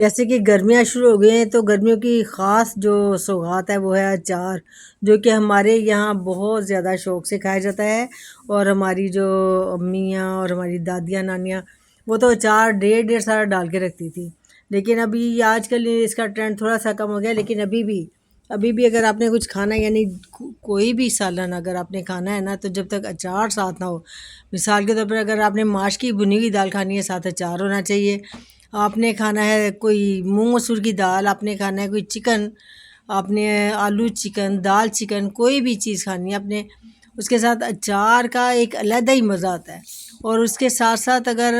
जैसे कि गर्मियाँ शुरू हो गई हैं तो गर्मियों की ख़ास जो सौगात है वो है अचार, जो कि हमारे यहाँ बहुत ज़्यादा शौक़ से खाया जाता है। और हमारी जो अम्मियाँ और हमारी दादियाँ नानियाँ वो तो अचार डेढ़ डेढ़ साल डाल के रखती थी। लेकिन अभी आजकल इसका ट्रेंड थोड़ा सा कम हो गया, लेकिन अभी भी अगर आपने कुछ खाना यानी कोई भी सालन अगर आपने खाना है ना, तो जब तक अचार साथ ना हो, मिसाल के तौर पर अगर आपने माश की भुनी हुई दाल खानी है, साथ अचार होना चाहिए। आपने खाना है कोई मूंग मसूर की दाल, आपने खाना है कोई चिकन, आपने आलू चिकन, दाल चिकन, कोई भी चीज़ खानी है आपने, उसके साथ अचार का एक अलग ही मज़ा आता है। और उसके साथ साथ अगर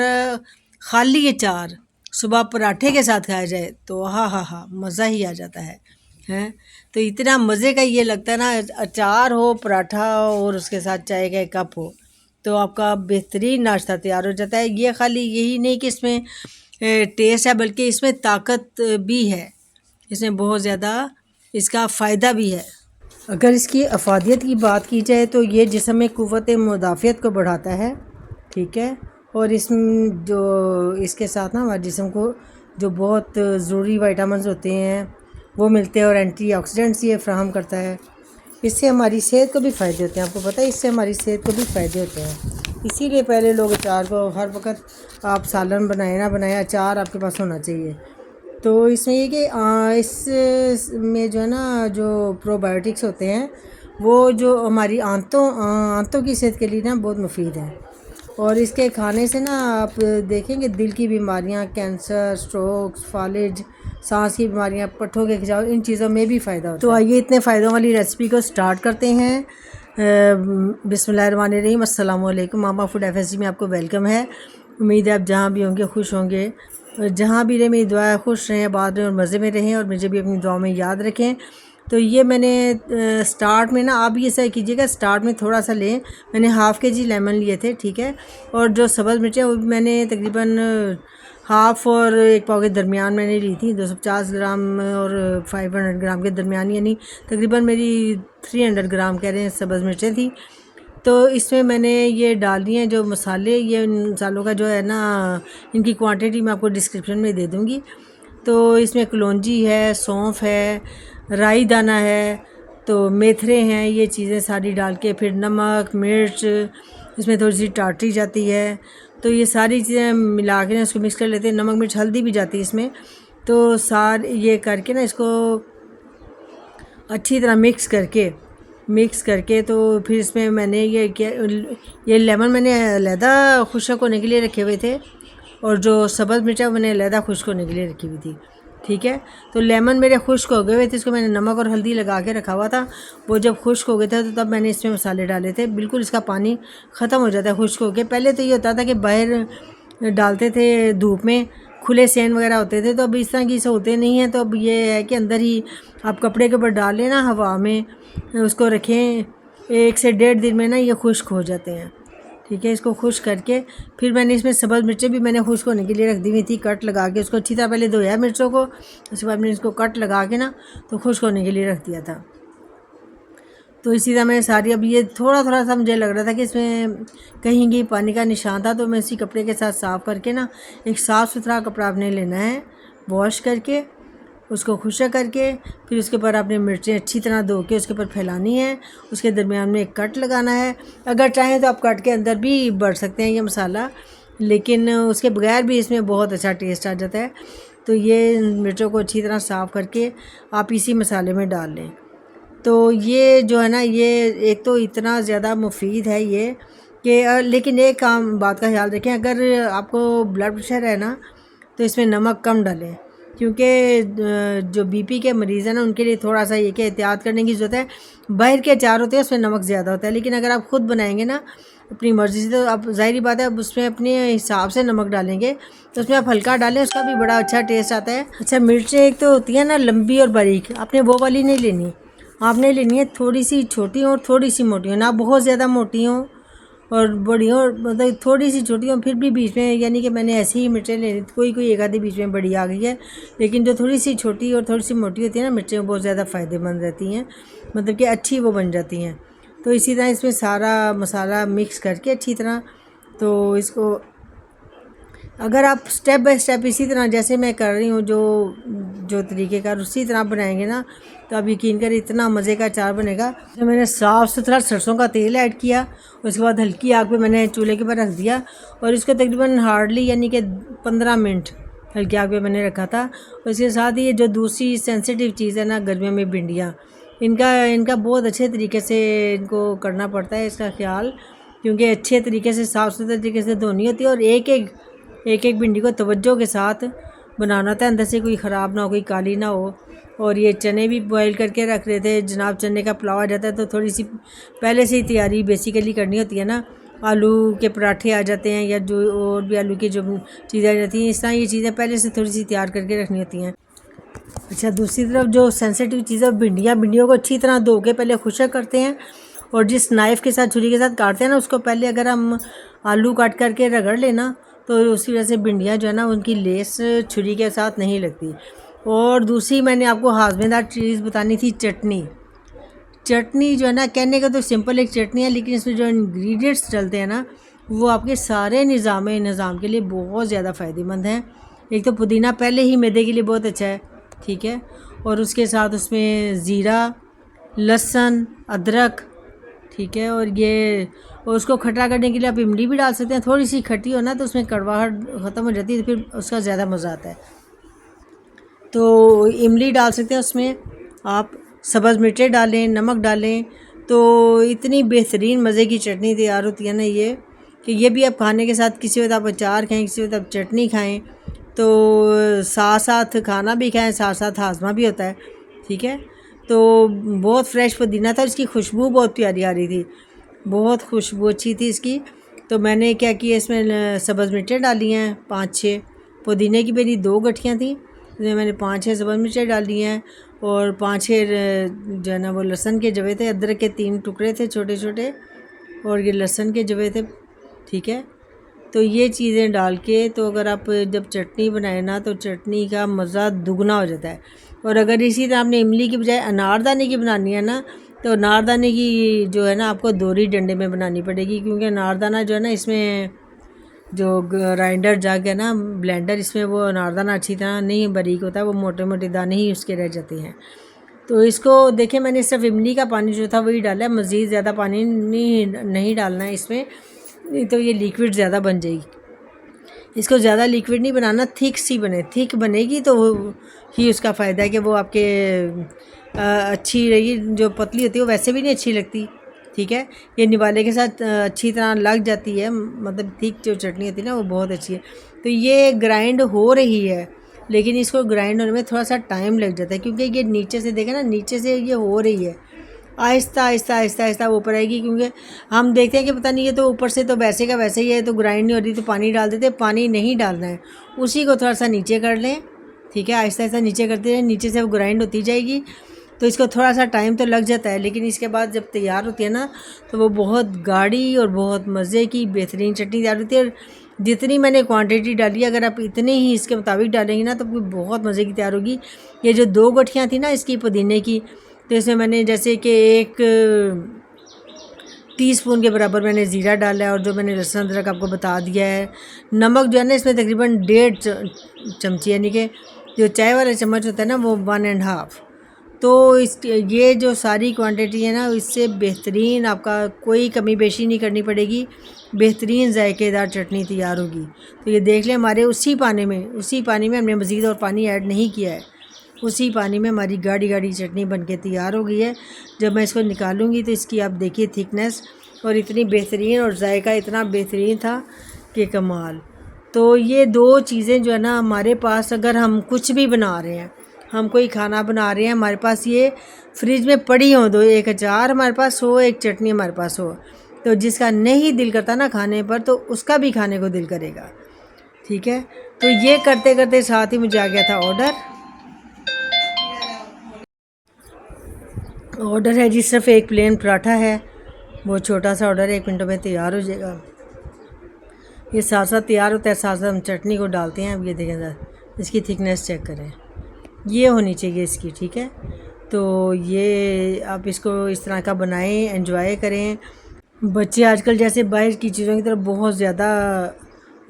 खाली अचार सुबह पराठे के साथ खाया जाए तो हाँ मज़ा ही आ जाता है। हैं तो इतना मज़े का ये लगता है ना, अचार हो, पराठा हो और उसके साथ चाय का एक कप हो, तो आपका बेहतरीन नाश्ता तैयार हो जाता है। ये खाली यही नहीं कि इसमें टेस्ट है, बल्कि इसमें ताकत भी है, इसमें बहुत ज़्यादा इसका फ़ायदा भी है। अगर इसकी अफादियत की बात की जाए तो ये जिस्म में क़ुव्वत मुदाफ़ियत को बढ़ाता है, ठीक है। और इसमें जो इसके साथ ना हमारे जिस्म को जो बहुत ज़रूरी विटामिन्स होते हैं वो मिलते हैं, और एंटीऑक्सीडेंट्स ये फ़राहम करता है। इससे हमारी सेहत को भी फ़ायदे होते हैं, आपको पता है, इससे हमारी सेहत को भी फ़ायदे होते हैं। इसीलिए पहले लोग अचार को हर वक्त आप सालन बनाए ना बनाए, अचार आपके पास होना चाहिए। तो इसमें ये कि इस में जो है ना, जो प्रोबायोटिक्स होते हैं वो जो हमारी आंतों की सेहत के लिए ना बहुत मुफीद है। और इसके खाने से ना आप देखेंगे दिल की बीमारियां, कैंसर, स्ट्रोक्स, फालिज, सांस की बीमारियां, पट्ठों के खिंचाव, इन चीज़ों में भी फ़ायदा होता है। तो आइए इतने फ़ायदों वाली रेसिपी को स्टार्ट करते हैं। बिस्मिल्लाहिर्रहमानिर्रहीम, अस्सलाम वालेकुम। मामा फूड FSG में आपको वेलकम है। उम्मीद है आप जहाँ भी होंगे खुश होंगे, और जहाँ भी रहे मेरी दुआ है खुश रहें, आबाद रहें और मज़े में रहें, और मुझे भी अपनी दुआ में याद रखें। तो ये मैंने स्टार्ट में ना, आप ये सही कीजिएगा, स्टार्ट में थोड़ा सा लें। मैंने हाफ़ kg लेमन लिए थे, ठीक है। और जो सब्ज़ मिर्चें वो मैंने तकरीबन हाफ़ और एक पाव के दरमियान मैंने ली थी, 250 ग्राम और 500 ग्राम के दरमियान, यानी तकरीबन मेरी 300 ग्राम कह रहे हैं सब्ज़ मिर्चें थी। तो इसमें मैंने ये डाल दिए हैं जो मसाले, ये मसालों का जो है ना, इनकी क्वांटिटी मैं आपको डिस्क्रिप्शन में दे दूँगी। तो इसमें कलौंजी है, सौंफ है, राई दाना है, तो मेथरे हैं, ये चीज़ें सारी डाल के, फिर नमक, मिर्च, इसमें थोड़ी सी टाटरी जाती है। तो ये सारी चीज़ें मिला के ना इसको मिक्स कर लेते हैं। नमक मिर्च हल्दी भी जाती है इसमें। तो सारे ये करके ना इसको अच्छी तरह मिक्स करके तो फिर इसमें मैंने ये क्या, ये लेमन मैंने अलहदा खुश्क होने के लिए रखे हुए थे, और जो सब्ज़ मिर्चा मैंने अलहदा खुश्क होने के लिए रखी हुई थी, ठीक है। तो लेमन मेरे खुश्क हो गए हुए थे, इसको मैंने नमक और हल्दी लगा के रखा हुआ था। वो जब खुश्क हो गए थे तो तब मैंने इसमें मसाले डाले थे। बिल्कुल इसका पानी ख़त्म हो जाता है खुश्क हो के। पहले तो ये होता था कि बाहर डालते थे धूप में, खुले सेन वगैरह होते थे, तो अब इस तरह की सहूलतें नहीं हैं। तो अब ये है कि अंदर ही आप कपड़े के ऊपर डाल लेना, हवा में उसको रखें, 1 से 1.5 दिन में ना ये खुश्क हो जाते हैं, ठीक है। इसको खुश्क करके फिर मैंने इसमें सब्ज़ मिर्चें भी मैंने खुश्क होने के लिए रख दी हुई थी, कट लगा के उसको अच्छी तरह पहले धोया मिर्चों को, उसके बाद मैंने इसको कट लगा के ना तो खुश्क होने के लिए रख दिया था। तो इसी तरह मैंने सारी, अब ये थोड़ा थोड़ा सा मुझे लग रहा था कि इसमें कहीं कहीं पानी का निशान था, तो मैं इसी कपड़े के साथ साफ़ करके ना, एक साफ़ सुथरा कपड़ा आपने लेना है, वॉश करके उसको खुश्क करके, फिर उसके ऊपर आपने मिर्चें अच्छी तरह धो के उसके ऊपर फैलानी है। उसके दरमियान में एक कट लगाना है। अगर चाहें तो आप कट के अंदर भी भर सकते हैं ये मसाला, लेकिन उसके बगैर भी इसमें बहुत अच्छा टेस्ट आ जाता है। तो ये मिर्चों को अच्छी तरह साफ़ करके आप इसी मसाले में डाल लें। तो ये जो है ना, ये एक तो इतना ज़्यादा मुफीद है ये कि लेकिन एक काम बात का ख्याल रखें, अगर आपको ब्लड प्रेशर है ना तो इसमें नमक कम डालें, क्योंकि जो BP के मरीज़ हैं ना उनके लिए थोड़ा सा ये कि एहतियात करने की ज़रूरत है। बाहर के अचार होते हैं उसमें नमक ज़्यादा होता है, लेकिन अगर आप ख़ुद बनाएंगे ना अपनी मर्ज़ी से, तो आप ज़ाहिर बात है अब उसमें अपने हिसाब से नमक डालेंगे, तो उसमें आप हल्का डालें, उसका भी बड़ा अच्छा टेस्ट आता है। अच्छा, मिर्चें एक तो होती है ना लंबी और बारीक, आपने वो वाली नहीं लेनी, आपने लेनी है थोड़ी सी छोटी और थोड़ी सी मोटी हो, ना बहुत ज़्यादा मोटी हो और बड़ी हो, मतलब थोड़ी सी छोटी हो, फिर भी बीच में, यानी कि मैंने ऐसी ही मिर्चें लेनी थी, कोई एक आधी बीच में बड़ी आ गई है, लेकिन जो थोड़ी सी छोटी और थोड़ी सी मोटी होती है ना मिर्चें, बहुत ज़्यादा फ़ायदेमंद रहती हैं, मतलब कि अच्छी वो बन जाती हैं। तो इसी तरह इसमें सारा मसाला मिक्स करके अच्छी तरह, तो इसको अगर आप स्टेप बाय स्टेप इसी तरह जैसे मैं कर रही हूँ जो जो तरीके का उसी तरह बनाएंगे ना, तो आप यकीन करें इतना मज़े का अचार बनेगा। तो मैंने साफ़ सुथरा सरसों का तेल ऐड किया, उसके बाद हल्की आग पे मैंने चूल्हे के ऊपर रख दिया और इसको तकरीबन हार्डली यानी कि 15 मिनट हल्की आग पे मैंने रखा था। उसके साथ ही ये जो दूसरी सेंसिटिव चीज़ है ना गर्मियों में भिंडियाँ, इनका बहुत अच्छे तरीके से इनको करना पड़ता है इसका ख्याल, क्योंकि अच्छे तरीके से साफ़ सुथरे तरीके से धोनी होती है और एक एक भिंडी को तवज्जो के साथ बनाना था, अंदर से कोई ख़राब ना हो, कोई काली ना हो। और ये चने भी बॉईल करके रख रहे थे जनाब। चने का पुलाव आ जाता है तो थोड़ी सी पहले से ही तैयारी बेसिकली करनी होती है ना। आलू के पराठे आ जाते हैं या जो और भी आलू की जो चीज़ें आ जाती हैं, इस तरह ये चीज़ें पहले से थोड़ी सी तैयार करके रखनी होती हैं। अच्छा, दूसरी तरफ जो सेंसिटिव चीज़ें भिंडियों को अच्छी तरह धो के पहले खुशक करते हैं और जिस नाइफ़ के साथ छुरी के साथ काटते हैं ना, उसको पहले अगर हम आलू काट करके रगड़ लेना तो उसी वजह से भिंडियाँ जो है ना उनकी लेस छुरी के साथ नहीं लगती। और दूसरी मैंने आपको हाजमेदार चीज़ बतानी थी, चटनी जो है ना, कहने का तो सिंपल एक चटनी है, लेकिन इसमें जो इंग्रेडिएंट्स डलते हैं ना वो आपके सारे निज़ाम के लिए बहुत ज़्यादा फ़ायदेमंद हैं। एक तो पुदीना पहले ही मैदे के लिए बहुत अच्छा है, ठीक है, और उसके साथ उसमें ज़ीरा, लहसुन, अदरक, ठीक है, और उसको खट्टा करने के लिए आप इमली भी डाल सकते हैं। थोड़ी सी खट्टी हो ना तो उसमें कड़वाहट ख़त्म हो जाती है, तो फिर उसका ज़्यादा मज़ा आता है, तो इमली डाल सकते हैं उसमें। आप सब्ज़ मिर्चें डालें, नमक डालें, तो इतनी बेहतरीन मज़े की चटनी तैयार होती है ना ये, कि ये भी आप खाने के साथ किसी वक्त आप अचार खाएँ, किसी वक्त आप चटनी खाएँ, तो साथ साथ खाना भी खाएँ, साथ साथ हाजमा भी होता है, ठीक है। तो बहुत फ्रेश पुदीना था, इसकी खुशबू बहुत प्यारी आ रही थी, बहुत खुशबू अच्छी थी इसकी। तो मैंने क्या किया, इसमें सब्ज़ मिर्चें डाली हैं 5-6, पुदीने की मेरी 2 गठियाँ थी, इसमें मैंने 5-6 सब्ज़ मिर्चें डाली हैं और 5-6 जो है ना वो लहसुन के जवे थे, अदरक के 3 टुकड़े थे छोटे छोटे, और ये लहसुन के जवे थे, ठीक है। तो ये चीज़ें डाल के, तो अगर आप जब चटनी बनाए ना तो चटनी का मज़ा दुगना हो जाता है। और अगर इसी तरह आपने इमली की बजाय अनारदाने की बनानी है ना, तो अनारदाने की जो है ना आपको दोहरी डंडे में बनानी पड़ेगी, क्योंकि अनारदाना जो है ना इसमें जो ग्राइंडर जग है ना, ब्लेंडर, इसमें वो अनारदाना अच्छी तरह नहीं बारीक होता, वो मोटे मोटे दाने ही उसके रह जाते हैं। तो इसको देखिए, मैंने सिर्फ इमली का पानी जो था वही डाला है, मज़ीद ज़्यादा पानी नहीं डालना है इसमें, नहीं तो ये लिक्विड ज़्यादा बन जाएगी। इसको ज़्यादा लिक्विड नहीं बनाना, थिक सी बने, थिक बनेगी तो ही उसका फ़ायदा है कि वो आपके अच्छी रहेगी। जो पतली होती है वो वैसे भी नहीं अच्छी लगती, ठीक है। ये निवाले के साथ अच्छी तरह लग जाती है, मतलब थिक जो चटनी होती है ना वो बहुत अच्छी है। तो ये ग्राइंड हो रही है, लेकिन इसको ग्राइंड होने में थोड़ा सा टाइम लग जाता है, क्योंकि ये नीचे से देखें ना, नीचे से ये हो रही है, आहिस्ता आहिस्ता आहिस्ता आहिस्ता ऊपर आएगी। क्योंकि हम देखते हैं कि पता नहीं ये तो ऊपर से तो वैसे का वैसे ही है, तो ग्राइंड नहीं हो रही तो पानी डाल देते, पानी नहीं डालना है, उसी को थोड़ा सा नीचे कर लें, ठीक है। आहिस्ता आहिस्ता नीचे करते हैं, नीचे से वो ग्राइंड होती जाएगी। तो इसको थोड़ा सा टाइम तो लग जाता है, लेकिन इसके बाद जब तैयार होती है ना तो वो बहुत गाढ़ी और बहुत मज़े की बेहतरीन चटनी तैयार होती है। जितनी मैंने क्वांटिटी डाली, अगर आप इतने ही इसके मुताबिक डालेंगे ना तो बहुत मज़े की तैयार होगी। ये जो 2 गठियाँ थी ना इसकी पुदीने की, तो इसमें मैंने जैसे कि 1 टीस्पून के बराबर मैंने ज़ीरा डाला है, और जो मैंने लहसुन अदरक आपको बता दिया है। नमक जो है ना इसमें तकरीबन 1.5 चमची, यानी कि जो चाय वाला चम्मच होता है ना वो 1.5। तो ये जो सारी क्वांटिटी है ना, इससे बेहतरीन आपका कोई कमी बेशी नहीं करनी पड़ेगी, बेहतरीन जायकेदार चटनी तैयार होगी। तो ये देख लें, हमारे उसी पानी में हमने मज़ीद और पानी ऐड नहीं किया है, उसी पानी में हमारी गाढ़ी गाढ़ी चटनी बनके तैयार हो गई है। जब मैं इसको निकालूंगी तो इसकी आप देखिए थिकनेस, और इतनी बेहतरीन, और जायका इतना बेहतरीन था कि कमाल। तो ये 2 चीज़ें जो है ना हमारे पास, अगर हम कुछ भी बना रहे हैं, हम कोई खाना बना रहे हैं, हमारे पास ये फ्रिज में पड़ी हो, 2, एक अचार हमारे पास हो, एक चटनी हमारे पास हो, तो जिसका नहीं दिल करता ना खाने पर, तो उसका भी खाने को दिल करेगा, ठीक है। तो ये करते करते साथ ही मुझे आ गया था ऑर्डर है जी, सिर्फ एक प्लेन पराठा है, वो छोटा सा ऑर्डर है, 1 मिनट में तैयार हो जाएगा। ये साथ साथ तैयार होता है, साथ साथ हम चटनी को डालते हैं। अब ये देखें सर, इसकी थिकनेस चेक करें, ये होनी चाहिए इसकी, ठीक है। तो ये आप इसको इस तरह का बनाएं, एंजॉय करें। बच्चे आजकल जैसे बाहर की चीज़ों की तरफ बहुत ज़्यादा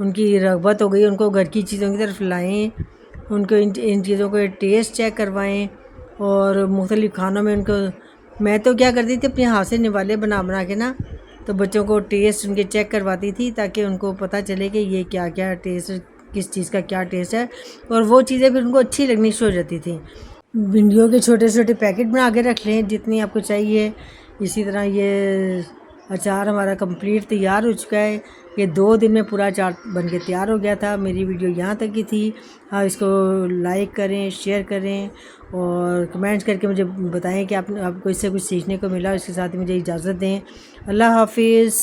उनकी रग़बत हो गई, उनको घर की चीज़ों की तरफ लाएँ, उनको इन चीज़ों को टेस्ट चेक करवाएँ और मुख्तलिफ़ खानों में उनको। मैं तो क्या करती थी अपने हाथ से निवाले बना के ना, तो बच्चों को टेस्ट उनके चेक करवाती थी ताकि उनको पता चले कि ये क्या क्या टेस्ट, किस चीज़ का क्या टेस्ट है, और वो चीज़ें फिर उनको अच्छी लगनी शुरू हो जाती थी। भिंडियों के छोटे छोटे पैकेट बना के रख लें जितनी आपको चाहिए। इसी तरह ये अचार हमारा कंप्लीट तैयार हो चुका है। ये 2 दिन में पूरा अचार बन के तैयार हो गया था। मेरी वीडियो यहाँ तक की थी। आप इसको लाइक करें, शेयर करें और कमेंट्स करके मुझे बताएं कि आपको इससे कुछ सीखने को मिला। इसके साथ ही मुझे इजाज़त दें। अल्लाह हाफिज़।